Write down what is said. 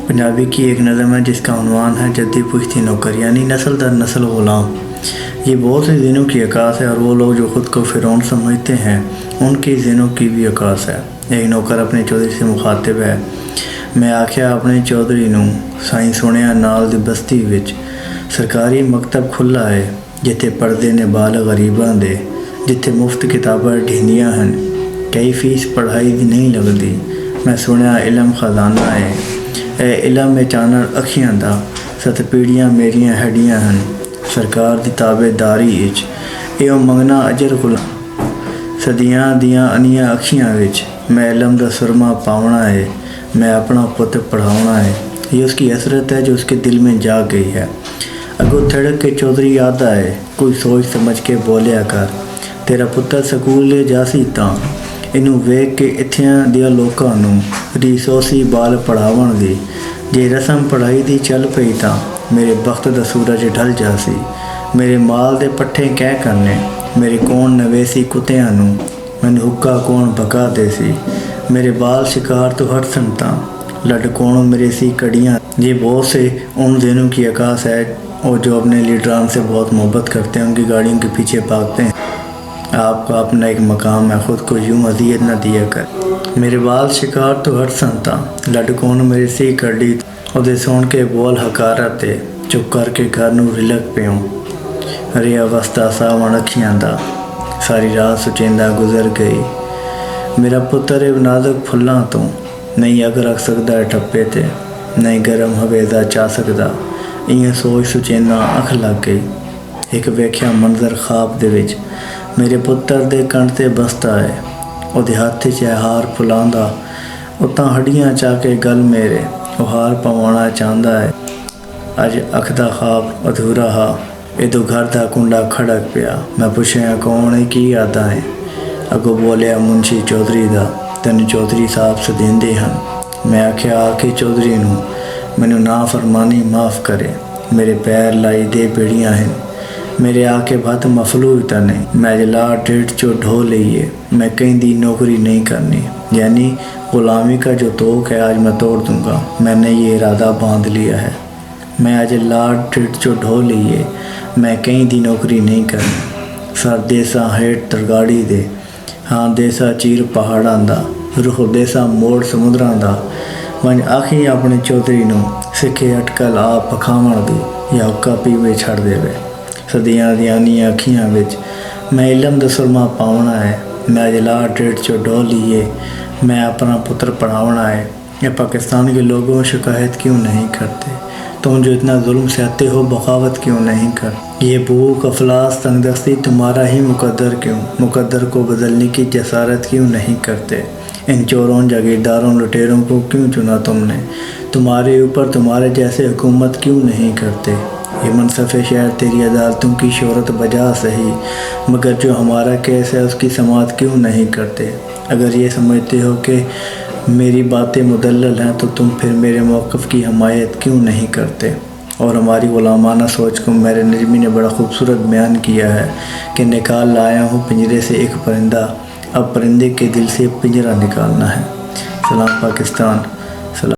पंजाबी की एक नज़म है जिसका उन्वान है जद्दी पुश्ती नौकर, यानी नस्ल दर नस्ल ग़ुलाम। ये बहुत से ज़िनों की अक्कास है और वो लोग जो ख़ुद को फ़िरौन समझते हैं उनकी ज़िनों की भी अक्कास है। एक नौकर अपने चौधरी से मुखातिब है। मैं आख्या अपने चौधरी नूं साईं सुनिया नाल दी बस्ती विच सरकारी मकतब खुला है, जिथे पढ़दे ने बाल गरीबां दे, जिथे मुफ्त किताबां ढींदियां हन, कई फीस पढ़ाई दी नहीं लगदी। मैं सुनिया इलम खजाना है, ए इलम में चानण अखियां दा, सत पीढ़ियां मेरियां हड्डियां हन, सरकार दी ताबेदारी इच एओ मंगना अजर गुलाम, सदियां दियां अनियां अखियां विच मैं इलम दा सुरमा पावना है, मैं अपना पुत्र पढ़ावना है। ये उसकी हसरत है जो उसके दिल में जाग गई है। अगो थड़क के चौधरी आता है, कोई सोच समझ के बोलिया कर, तेरा पुत्र स्कूल ले जासी तां इनू वेख के इत्थियां दियां लोकां नूं रीसोसी बाल पढ़ावन दी, जे रस्म पढ़ाई दी चल पई तां मेरे बख्त दा सूरज ढल जासी। मेरे माल दे पट्ठे कै करने, मेरे कौन नवेसी कुत्तियां नूं, मैनू हुक्का कौन भगा देसी, मेरे बाल शिकार तो हट संता लड कौन मेरे सी कड़ियाँ। ये बहुत से उन दिनों की अक्कास है और जो अपने लीडरान से बहुत मोहब्बत करते हैं, उनकी गाड़ियों के पीछे भागते हैं। आपका अपना एक मकाम है, ख़ुद को यूँ अजियत न दिया कर। मेरे बाल शिकार तो हट संता लड कौन मेरे सी कड़ी, उहदे सुन के बोल हकारत ते चुप करके घर नूं रिलक पियों। अरे अवस्था सावण अखियां दा सारी रात सुचेंदा गुजर गई। मेरा पुत्र नाजुक फुल्लां तो नहीं अग रख सकदा ठप्पे ते, नहीं गर्म हवेदा चा सकदा, इयां सोच सुचेंदा अख लग गई। एक वेख्या मंजर ख्वाब दे विच मेरे पुत्र दे कण ते बसता है, उहदे हत्थ च हार फुलांदा, उतां हड्डियां चा के गल मेरे ओह हार पवाना चाहता है। अज अख दा ख्वाब अधूरा हा, इदों घर दा कुंडा खड़क पिया। मैं पुछया कौन है की आदा है, अगो बोलिया मुंशी चौधरी दा, तेन चौधरी साहब सदेंदे हन। मैं आख्या आके चौधरी नूं मैनू ना फरमानी माफ़ करे, मेरे पैर लाई दे बेड़ियां हैं, मेरे आके भत मफलूज तने, मैं जला ढेठ चो ढो लिए, मैं कहीं दी नौकरी नहीं करनी, यानी ग़ुलामी का जो तोक है आज मैं तोड़ दूंगा। मैंने ये इरादा बांध लिया है, मैं आज लाड ढेठ चो ढो लिए, मैं कहीं दी नौकरी नहीं करनी। सर देसा हेठ तरगाड़ी दे, हाँ देसा चीर पहाड़ां दा, रुख देसा मोड़ समुद्रां दा, वंज आखी अपने चौधरी नूं सिखे अटकल आप पखावण दी, या हुक्का पीवे छड़ देवे। सदियां दियां अनियां अखियां विच मैं इलम दा सुरमा पावना है, मैं अज लाड ढेठ चो ढो लिए, मैं अपना पुत्र पढ़ावना है। ये पाकिस्तान के लोगों शिकायत क्यों नहीं करते, तुम जो इतना जुल्म सहते हो बगावत क्यों नहीं कर, ये भूख अफलास तंगदस्ती तुम्हारा ही मुकद्दर क्यों, मुकद्दर को बदलने की जसारत क्यों नहीं करते। इन चोरों जागीरदारों लुटेरों को क्यों चुना तुमने, तुम्हारे ऊपर तुम्हारे जैसे हुकूमत क्यों नहीं करते। ये मनसफ़े शहर तेरी अदालतों की शोहरत बजा सही, मगर जो हमारा केस है उसकी समाअत क्यों नहीं करते। अगर ये समझते हो कि मेरी बातें मुदल्लल हैं तो तुम फिर मेरे मौक़िफ़ की हमायत क्यों नहीं करते। और हमारी ग़ुलामाना सोच को मेरे नज़मी ने बड़ा खूबसूरत बयान किया है कि निकाल लाया हूँ पिंजरे से एक परिंदा, अब परिंदे के दिल से पिंजरा निकालना है। सलाम पाकिस्तान।